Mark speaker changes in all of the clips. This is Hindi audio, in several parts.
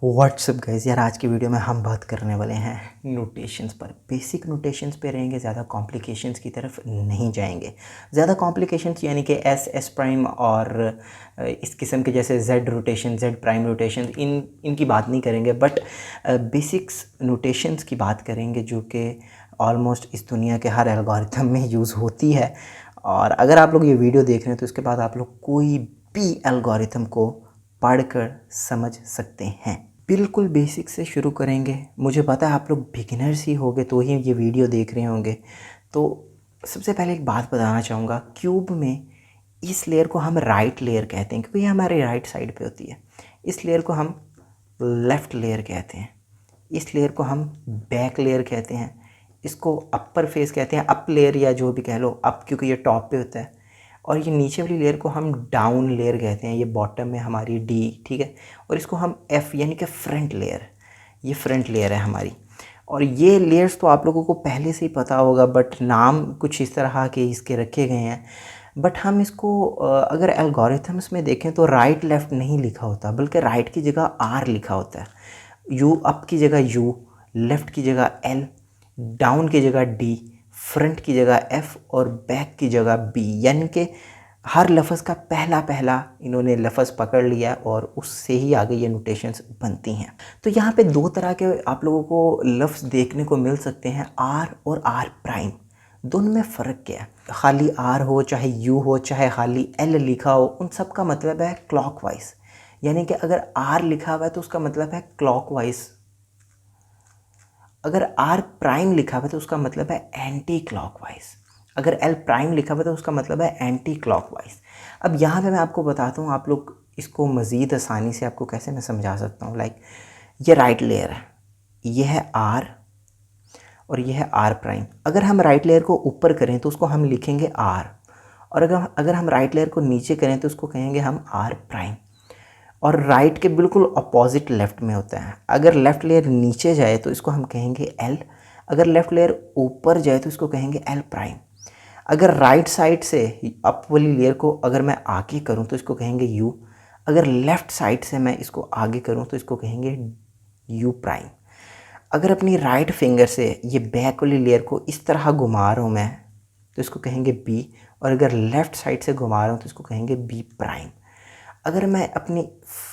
Speaker 1: व्हाट्सअप गाइस यार, आज की वीडियो में हम बात करने वाले हैं नोटेशंस पर। बेसिक नोटेशंस पे रहेंगे, ज़्यादा कॉम्प्लिकेशंस की तरफ नहीं जाएंगे। ज़्यादा कॉम्प्लिकेशंस यानी कि एस प्राइम और इस किस्म के जैसे Z rotation, Z prime rotation, इनकी बात नहीं करेंगे। बट बेसिक्स नोटेशंस की बात करेंगे जो कि ऑलमोस्ट इस दुनिया के हर एल्गोरिथम में यूज़ होती है। और अगर आप लोग ये वीडियो देख रहे हैं तो उसके बाद आप लोग कोई भी एल्गोरिथम को पढ़कर समझ सकते हैं। बिल्कुल बेसिक से शुरू करेंगे। मुझे पता है आप लोग बिगिनर्स ही होंगे तो ही ये वीडियो देख रहे होंगे। तो सबसे पहले एक बात बताना चाहूँगा, क्यूब में इस लेयर को हम राइट लेयर कहते हैं क्योंकि ये हमारे राइट साइड पे होती है। इस लेयर को हम लेफ़्ट लेयर कहते हैं। इस लेयर को हम बैक लेयर कहते हैं। इसको अपर फेस कहते हैं, अप लेयर या जो भी कह लो, अप क्योंकि ये टॉप पे होता है। और ये नीचे वाली लेयर को हम डाउन लेयर कहते हैं, ये बॉटम में हमारी डी, ठीक है। और इसको हम एफ यानी कि फ्रंट लेयर, ये फ्रंट लेयर है हमारी। और ये लेयर्स तो आप लोगों को पहले से ही पता होगा, बट नाम कुछ इस तरह के इसके रखे गए हैं। बट हम इसको अगर एल्गोरिथम्स में देखें तो राइट लेफ़्ट नहीं लिखा होता, बल्कि राइट की जगह आर लिखा होता है। यू अप की जगह यू, लेफ़्ट की जगह एल, डाउन की जगह डी, फ्रंट की जगह एफ़ और बैक की जगह बी। यानी कि हर लफ्ज़ का पहला पहला इन्होंने लफ्ज़ पकड़ लिया और उससे ही आगे ये नोटेशंस बनती हैं। तो यहाँ पे दो तरह के आप लोगों को लफ्ज़ देखने को मिल सकते हैं, आर और आर प्राइम। दोनों में फ़र्क क्या है? खाली आर हो चाहे यू हो चाहे खाली एल लिखा हो, उन सब का मतलब है क्लॉकवाइज। यानी कि अगर आर लिखा हुआ है तो उसका मतलब है क्लॉकवाइज, अगर आर प्राइम लिखा हुआ है तो उसका मतलब है एंटी क्लॉकवाइज, अगर एल प्राइम लिखा हुआ है तो उसका मतलब है एंटी क्लॉकवाइज। अब यहाँ पे मैं आपको बताता हूँ, आप लोग इसको मज़ीद आसानी से आपको कैसे मैं समझा सकता हूँ। लाइक ये राइट लेयर है, ये है आर और ये है आर प्राइम। अगर हम राइट लेयर को ऊपर करें तो उसको हम लिखेंगे आर, और अगर हम राइट लेयर को नीचे करें तो उसको कहेंगे हम आर प्राइम। और राइट के बिल्कुल अपोजिट लेफ़्ट में होता है। अगर लेफ़्ट लेयर नीचे जाए तो इसको हम कहेंगे एल, अगर लेफ़्ट लेयर ऊपर जाए तो इसको कहेंगे एल प्राइम। अगर राइट साइड से अप वाली लेयर को अगर मैं आगे करूं तो इसको कहेंगे यू, अगर लेफ़्ट साइड से मैं इसको आगे करूं तो इसको कहेंगे यू प्राइम। अगर अपनी राइट फिंगर से ये बैक वाली लेयर को इस तरह घुमा रहा हूँ मैं तो इसको कहेंगे बी, और अगर लेफ़्ट साइड से घुमा रहा हूँ तो इसको कहेंगे बी प्राइम। अगर मैं अपनी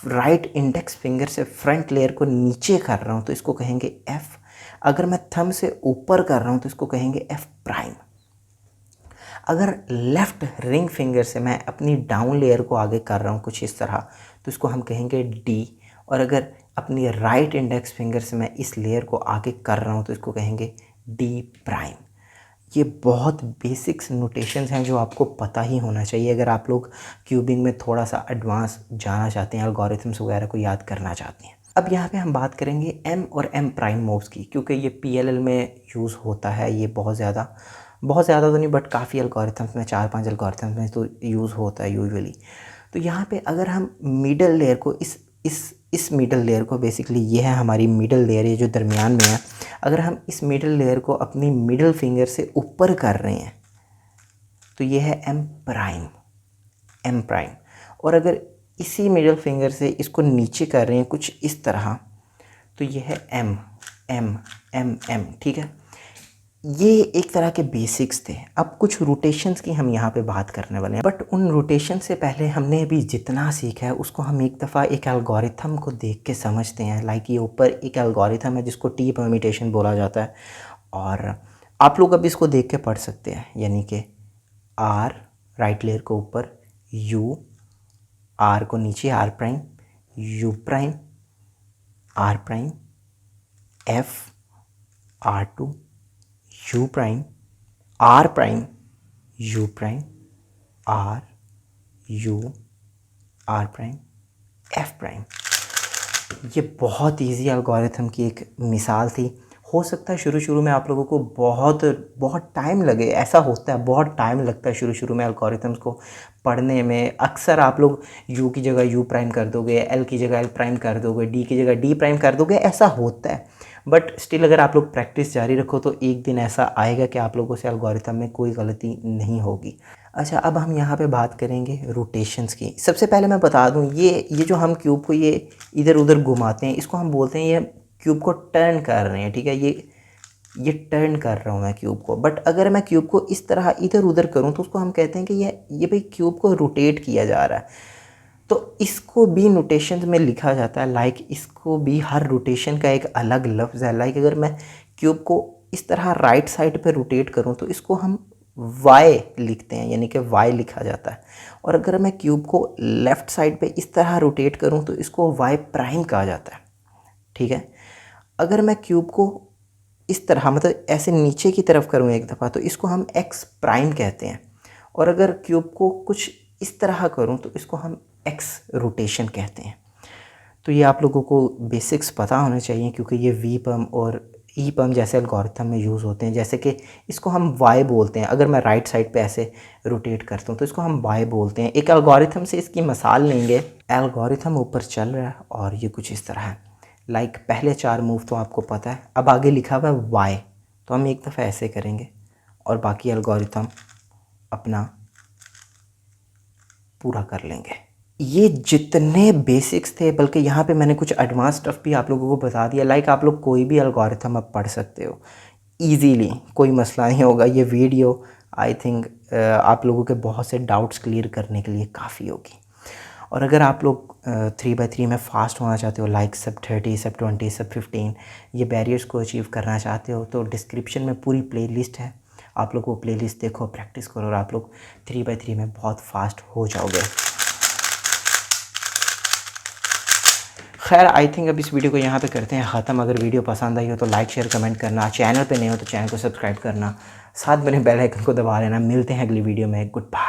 Speaker 1: राइट इंडेक्स फिंगर से फ्रंट लेयर को नीचे कर रहा हूँ तो इसको कहेंगे एफ़, अगर मैं थंब से ऊपर कर रहा हूँ तो इसको कहेंगे एफ़ प्राइम। अगर लेफ़्ट रिंग फिंगर से मैं अपनी डाउन लेयर को आगे कर रहा हूँ कुछ इस तरह तो इसको हम कहेंगे डी, और अगर अपनी राइट इंडेक्स फिंगर से मैं इस लेयर को आगे कर रहा हूँ तो इसको कहेंगे डी प्राइम। ये बहुत बेसिक्स नोटेशंस हैं जो आपको पता ही होना चाहिए अगर आप लोग क्यूबिंग में थोड़ा सा एडवांस जाना चाहते हैं, एल्गोरिथम्स वगैरह को याद करना चाहते हैं। अब यहाँ पे हम बात करेंगे एम और एम प्राइम मूव्स की, क्योंकि ये पीएलएल में यूज़ होता है। ये बहुत ज़्यादा तो नहीं, बट काफ़ी एल्गोरिथम्स में, 4-5 एल्गोरिथम्स में तो यूज़ होता है यूजुअली। तो यहाँ पे अगर हम मिडल लेयर को इस मिडल लेयर को, बेसिकली ये है हमारी मिडल लेयर, ये जो दरमियान में है, अगर हम इस मिडल लेयर को अपनी मिडल फिंगर से ऊपर कर रहे हैं तो ये है एम प्राइम, एम प्राइम। और अगर इसी मिडल फिंगर से इसको नीचे कर रहे हैं कुछ इस तरह तो ये है एम एम एम एम, ठीक है। ये एक तरह के बेसिक्स थे। अब कुछ रोटेशंस की हम यहाँ पे बात करने वाले हैं, बट उन रोटेशन से पहले हमने अभी जितना सीखा है उसको हम एक दफ़ा एक एल्गोरिथम को देख के समझते हैं। लाइक ये ऊपर एक एल्गोरिथम है जिसको टी परम्यूटेशन बोला जाता है, और आप लोग अब इसको देख के पढ़ सकते हैं। यानी कि आर राइट लेयर को ऊपर, यू आर को नीचे, R prime, U prime, R prime, F R two, U prime, R prime, U prime, R U, R prime, F prime. ये बहुत इजी एल्गोरिथम की एक मिसाल थी। हो सकता है शुरू शुरू में आप लोगों को बहुत बहुत टाइम लगे, ऐसा होता है, बहुत टाइम लगता है शुरू शुरू में एल्गोरिथम्स को पढ़ने में। अक्सर आप लोग यू की जगह यू प्राइम कर दोगे, एल की जगह एल प्राइम कर दोगे, डी की जगह डी प्राइम कर दोगे, ऐसा होता है। बट स्टिल अगर आप लोग प्रैक्टिस जारी रखो तो एक दिन ऐसा आएगा कि आप लोगों से एल्गोरिथम में कोई गलती नहीं होगी। अच्छा, अब हम यहाँ पे बात करेंगे रोटेशंस की। सबसे पहले मैं बता दूँ, ये जो हम क्यूब को ये इधर उधर घुमाते हैं, इसको हम बोलते हैं ये क्यूब को टर्न कर रहे हैं, ठीक है। ये टर्न कर रहा हूँ मैं क्यूब को। बट अगर मैं क्यूब को इस तरह इधर उधर करूँ तो उसको हम कहते हैं कि ये भाई क्यूब को रोटेट किया जा रहा है। तो इसको भी नोटेशन में लिखा जाता है, लाइक इसको भी हर रोटेशन का एक अलग लफ्ज़ है। लाइक अगर मैं क्यूब को इस तरह राइट साइड पे रोटेट करूँ तो इसको हम वाई लिखते हैं, यानी कि वाई लिखा जाता है। और अगर मैं क्यूब को लेफ़्ट साइड पे इस तरह रोटेट करूँ तो इसको वाई प्राइम कहा जाता है, ठीक है। अगर मैं क्यूब को इस तरह मतलब ऐसे नीचे की तरफ करूँ एक दफ़ा तो इसको हम एक्स प्राइम कहते हैं। और अगर क्यूब को कुछ इस तरह करूँ तो इसको हम एक्स रोटेशन कहते हैं। तो ये आप लोगों को बेसिक्स पता होने चाहिए, क्योंकि ये वी पम और ई पम जैसे एल्गोरिथम में यूज़ होते हैं। जैसे कि इसको हम वाई बोलते हैं, अगर मैं राइट साइड पे ऐसे रोटेट करता हूँ तो इसको हम वाई बोलते हैं। एक एल्गोरिथम से इसकी मिसाल लेंगे। एल्गोरिथम ऊपर चल रहा है और ये कुछ इस तरह है। लाइक पहले 4 मूव तो आपको पता है, अब आगे लिखा हुआ है वाई, तो हम एक दफ़ा ऐसे करेंगे और बाकी एल्गोरिथम अपना पूरा कर लेंगे। ये जितने बेसिक्स थे, बल्कि यहाँ पे मैंने कुछ एडवांस स्टफ़ भी आप लोगों को बता दिया। लाइक आप लोग कोई भी एल्गोरिथम अब पढ़ सकते हो ईजीली, कोई मसला नहीं होगा। ये वीडियो आई थिंक आप लोगों के बहुत से डाउट्स क्लियर करने के लिए काफ़ी होगी। और अगर आप लोग 3x3 में फ़ास्ट होना चाहते हो, लाइक सब 30, सब 20, सब 15, ये बैरियर्स को अचीव करना चाहते हो, तो डिस्क्रिप्शन में पूरी प्लेलिस्ट है। आप लोग वो प्लेलिस्ट देखो, प्रैक्टिस करो और आप लोग 3x3 में बहुत फास्ट हो जाओगे। खैर आई थिंक अब इस वीडियो को यहाँ पे करते हैं ख़त्म। अगर वीडियो पसंद आई हो तो लाइक शेयर कमेंट करना, चैनल पे नहीं हो तो चैनल को सब्सक्राइब करना, साथ बने बेल आइकन को दबा लेना। मिलते हैं अगली वीडियो में। Good bye.